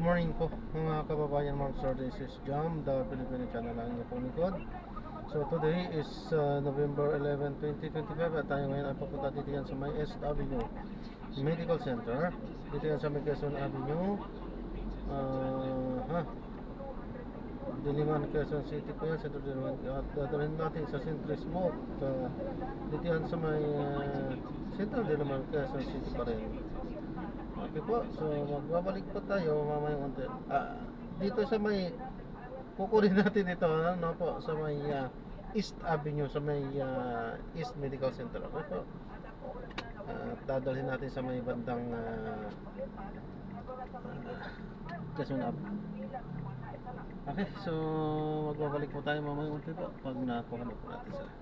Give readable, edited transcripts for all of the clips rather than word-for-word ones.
morning po mga kababayan, ma'am sir. This is Jam, the Filipino channel na inyo pong likod. So today is November 11, 2025 at tayo ngayon ay papunta dito yan sa may East Avenue Medical Center. Dito yan sa may Quezon Avenue, Diliman, Quezon City po yan, Centro Diliman. At dadalhin natin sa Centro Smoke, dito yan sa may Centro Diliman, Quezon City pa rin. Okay po, so magbabalik po tayo mamayang unti. Dito sa may kukunin natin ito, ano po, sa may East Avenue, sa may East Medical Center. Okay po. Dadalhin natin sa may bandang Quezon Ave. Okay, so magbabalik po tayo mamayang unti po pag nakuha na po natin sila.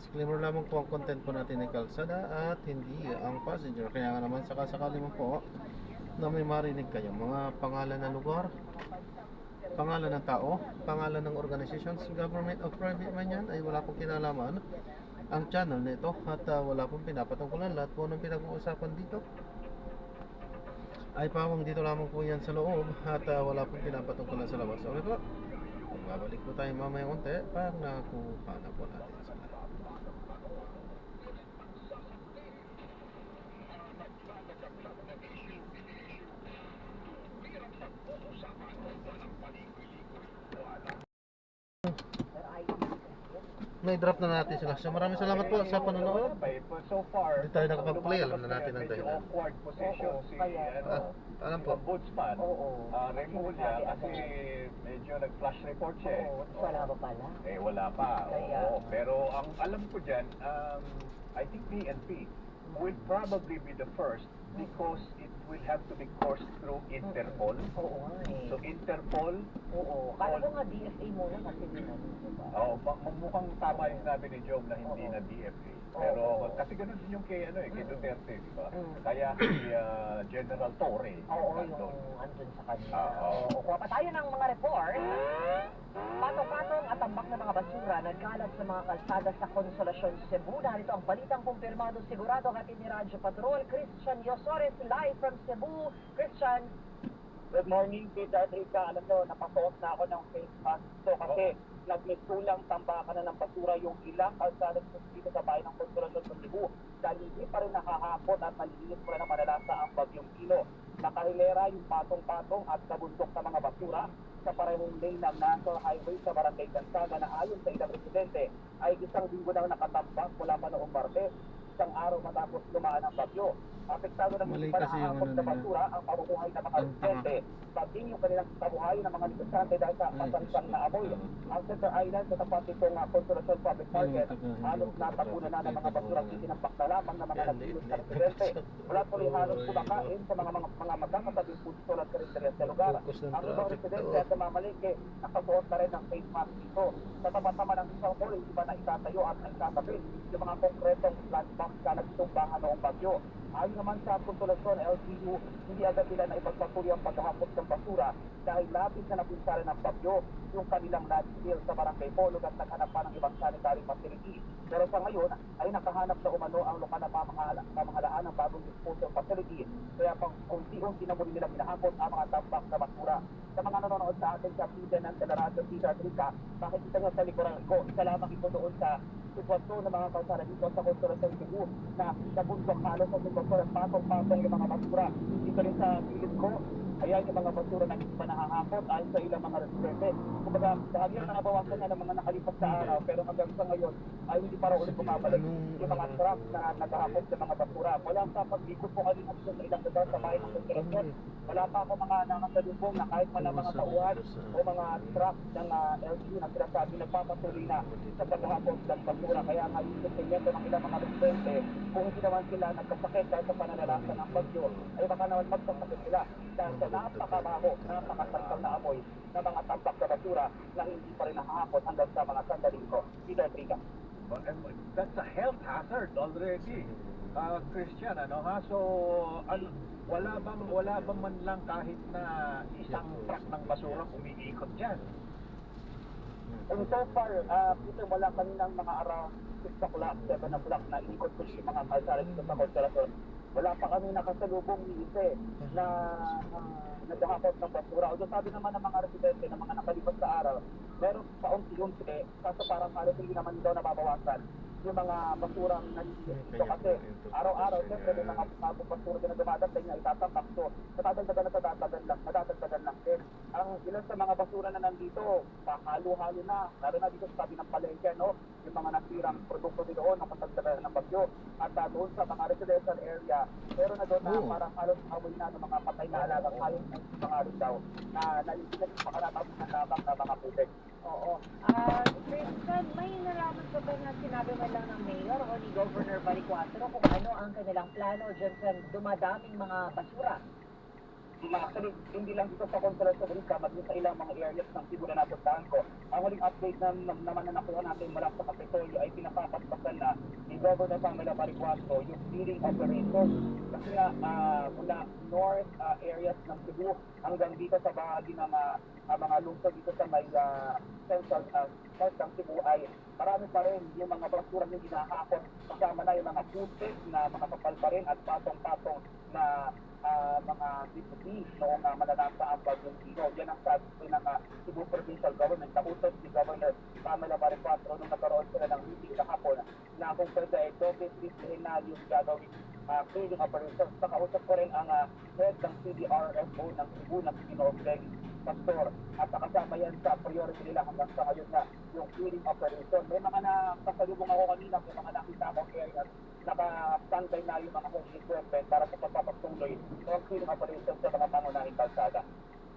Disclaimer lamang po, ang content po natin ay kalsada at hindi ang passenger. Kaya nga naman sakasakali mo po na may marinig kayo mga pangalan ng lugar, pangalan ng tao, pangalan ng organizations, government o private man yan, ay wala pong kinalaman ang channel nito at wala pong pinapatungkulan. Lahat po ng pinag-uusapan dito ay pawang dito lamang po yan sa loob at wala pong pinapatungkulan sa labas. Okay po, babalik po tayo mamaya konti pag nakuha na po natin sila. Na-drop na natin sila. So maraming salamat po sa panonood. So far, Hindi tayo nakapag-play, alam na natin ang dahilan. awkward position si Alam po. Ombudsman. Remove niya kasi medyo nag-flash report siya. Wala ba pala? Wala pa. Kaya- Oo. Pero ang alam ko dyan, I think PNP will probably be the first because it will have to be coursed through Interpol. Oo nga eh. So Interpol, Oo. Kala ko nga DFA muna kasi yun ano, diba? mukhang tama yung sinabi ni Job na hindi na DFA. Pero kasi ganun din yung kay kay Duterte, di ba? Kaya si General Torre. Oo, nandun. yung andun sa kanila. Oo. Kuha pa tayo ng mga report. Patong-patong at tambak ng mga basura nagkalat sa mga kalsada sa Consolacion, Cebu. Narito ang balitang kumpirmado sigurado at ni Radyo Patrol, Christian Yosores, live from Cebu. Christian. Good morning, Peter Adrica. Alam mo, napasuot na ako ng face mask. So, kasi nagmisulang tambakan na ng basura yung ilang kalsada dito sa bayan ng Consolacion sa Cebu. Dahil hindi pa rin nakahapon at malinis pa rin ang malalasa ang bagyong Kilo. Nakahilera yung patong-patong at nabundok na mga basura sa parehong lane ng National Highway sa Barangay Gansaga na ayon sa ilang residente ay isang linggo nang nakatambak mula pa noong Martes, isang araw matapos lumaan ang bagyo. Apektado ng Mali hindi pa kasi yung nakahapon ano sa nila. basura ang pamumuhay ng mga residente, paging yung kanilang kabuhayan ng mga negosyante dahil sa masansang na amoy. Ang Center Island sa tapat nitong Consolacion Public Market, halos natapunan na ng mga basura itinampak na lamang ng mga nagsilos na residente. Wala tuloy halos kumakain sa mga magkakatabing pusto at karinderya sa lugar. Ang ibang residente at namamalingke nakasuot na rin ng face mask dito. Sa tapat naman ng isang mall, iba na itatayo at naitatabi yung mga konkretong lunchbox na nagtumbangan noong bagyo. Ayon naman sa Consolacion LGU, hindi agad nila na ipagpatuloy ang paghahapot ng basura dahil labis na napinsala ng bagyo yung kanilang landfill sa Barangay Polog at naghanap pa ng ibang sanitary facility. Pero sa ngayon ay nakahanap na umano ang lokal na pamahalaan ng bagong disposal facility. Kaya pang unti-unti na muli nilang hinahapot ang mga tambak na basura. Sa mga nanonood sa atin sa Piden ng Teleradyo Peter Adrica, makikita nyo sa likuran ko, isa lamang ito doon sa sitwasyon ng mga kalsada dito sa Consolacion Cebu na nabundok halos sa sitwasyon at patong-patong yung mga basura. Dito rin sa gilid ko, ayan yung mga basura na hindi pa nahahapot ayon sa ilang mga residente. Kumbaga, dahil yan nabawasan na ng mga nakalipas sa araw, pero hanggang sa ngayon ay hindi para ulit bumabalik yung mga truck na naghahapot sa mga basura. Wala sa pag-ikot po kanina dito sa ilang lugar sa bayan ng Consolacion. Wala pa ako mga nangasalubong na kahit man ang mga tauhan o mga truck ng LGU na sinasabi nagpapatuloy na sa paghahapot ng basura. Kaya nga yung sustento ng ilang mga residente, kung hindi naman sila nagkasakit dahil sa pananalasan ng bagyo, ay baka naman magsasakit sila dahil sa napakabaho, napakasansang na amoy ng mga tambak na basura na hindi pa rin nakahapot hanggang sa mga sandaling ko. Peter Adrica. That's a health hazard already. Christian, ano ha? So, wala bang man lang kahit na isang truck ng basura umiikot diyan? And so far, Peter, wala kaninang mga around 6 o'clock, 7 o'clock na ikot ko yung mga kalsada dito sa Consolacion. wala pa kami nakasalubong ni Ise na naghahakot ng basura. Although sabi naman ng mga residente ng mga nakalipas sa araw, meron pa unti-unti, kaso parang halos hindi naman daw nababawasan yung mga basurang naliliit dito kasi araw-araw siyempre may mga basura din na dumadating na itatapak. So nadadagdagan lang din. Ang ilan sa mga basura na nandito, halo-halo na, lalo na dito sa tabi ng palengke, no? Yung mga nasirang produkto din doon, nakatagdagan ng bagyo. At doon sa mga residential area, meron na doon na parang halos amoy na ng mga patay na alagang hayop ng mga rin daw na naliliit pa kanatapos ng labang na mga putik. Oo. Christian, may nalaman ko ba na sinabi man lang ng mayor o ni Governor Baricuatro kung ano ang kanilang plano dyan sa dumadaming mga basura? Actually, hindi lang dito sa Consolation Rica, maging sa ilang mga areas ng Cebu na napuntahan ko. Ang huling update naman na nakuha natin mula sa Kapitolyo ay pinapapaspasan na ni Governor Pamela Baricuatro yung feeding operation. Kasi nga, mula north areas ng Cebu hanggang dito sa bahagi ng mga lungsod dito sa may central part ng Cebu ay marami pa rin yung mga basura yung ginahakot. Kasama na yung mga putik na mga kapal pa rin at patong-patong na mga deputy noong malalasa ang bagyong Tino. Yan ang sabi ng Cebu Provincial Government. Nakutos ni Governor Pamela Baricuatro nung nagkaroon sila ng meeting kahapon na kung pwede ay doble-triplihin na yung gagawin cleaning operations. Nakausap ko rin ang head ng CDRFO ng Cebu na Pinobleg Pastor at nakasama yan sa priority nila hanggang sa ngayon na yung cleaning operation. May mga nakasalubong ako kanina, may mga nakita akong areas naka-standby na yung mga heavy equipment para sa pagpapatuloy ng cleaning operation sa mga pangunahing kalsada.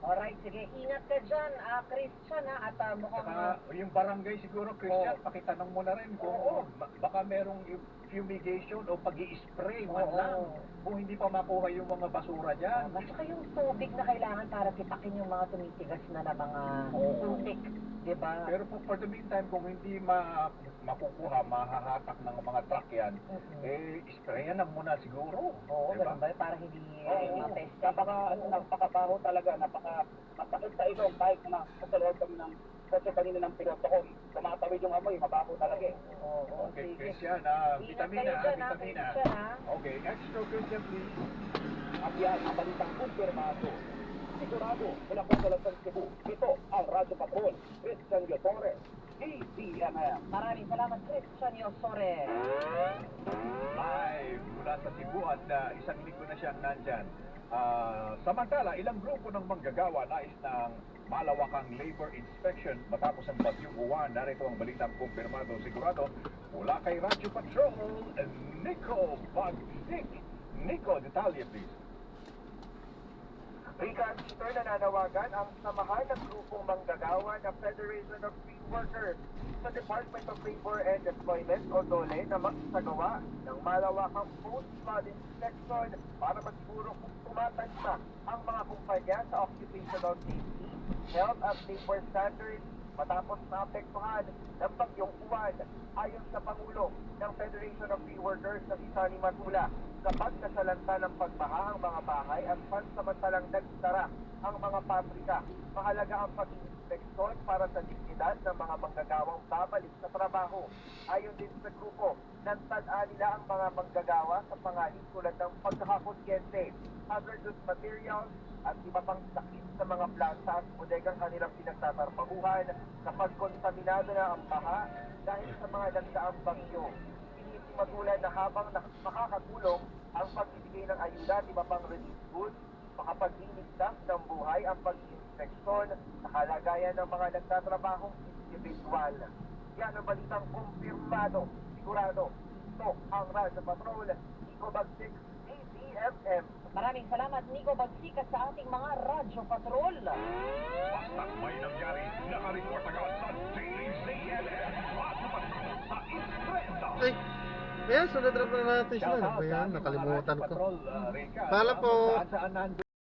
Alright, sige. Ingat ka dyan, Christian, at mukhang... Saka yung barangay siguro, Christian, pakitanong mo na rin kung baka merong fumigation o pag-i-spray man lang kung hindi pa makuha yung mga basura dyan. At saka yung tubig na kailangan para tipakin yung mga tumitigas na mga putik, di ba? Pero for the meantime, kung hindi makukuha, mahahatak ng mga truck yan, sprayan na muna siguro. Oo, diba? ganun ba? Para hindi mapeste. Napakabaho talaga, masakit sa ilong kahit na sa loob kami ng kasi kanina ng piloto ko, tumatawid yung amoy, mabaho talaga eh. Oo, Okay, sige. Christian, Ingat vitamina, kayo dyan, vitamina. Christian, ha? Okay, extra Christian, please. At yan ang balitang kumpirmado. Sigurado, mula po sa Lasan Cebu, ito ang Radyo Patrol, Christian Yotore, ATMM. Maraming salamat, Christian Yosore. Live mula sa Cebu at isang linggo na siyang nandyan. Samantala, ilang grupo ng manggagawa nais ng malawakang labor inspection matapos ang bagyong Uwan. Narito ang balitang kumpirmado sigurado mula kay Radyo Patrol, Nico Bagsik. Nico, detalye please. Rika, Peter, nananawagan ang samahan ng grupong manggagawa ng Federation of Free Workers sa Department of Labor and Employment o DOLE na magsagawa ng malawakang post-flood inspection para masiguro kung tumatanda ang mga kumpanya sa occupational safety, health at labor standards matapos naapektuhan ng bagyong Uwan. Ayon sa Pangulo ng Federation of Free Workers na si Sunny Matula, kapag nasalanta ng pagbaha ang mga bahay at pansamantalang nagsara ang mga pabrika, mahalaga ang pag-inspeksyon para sa dignidad ng mga manggagawang babalik sa trabaho. Ayon din sa grupo, nagtadaan nila ang mga manggagawa sa pangaling tulad ng pagkakakonsyente, hazardous materials, at iba pang sakit sa mga planta at bodegang kanilang pinagtatrabahuhan kapag kontaminado na ang baha dahil sa mga nagdaang bagyo. Matulad na habang makakatulong ang pagbibigay ng ayuda at iba pang relief goods, makapaglinigtas ng buhay ang pag-inspeksyon sa kalagayan ng mga nagtatrabahong individual. Yan ang balitang kumpirmado, sigurado. Ito ang Radyo Patrol, Nico Bagsik, ATMM. Maraming salamat, Nico Bagsik, sa ating mga Radyo Patrol. Basta may nangyari, nakareport agad sa Daily CNN. Radyo Patrol sa Istreta. Ay, ayan, sunod na natin sila. Ano ba yan? Nakalimutan ko. Pala po. Saan nandun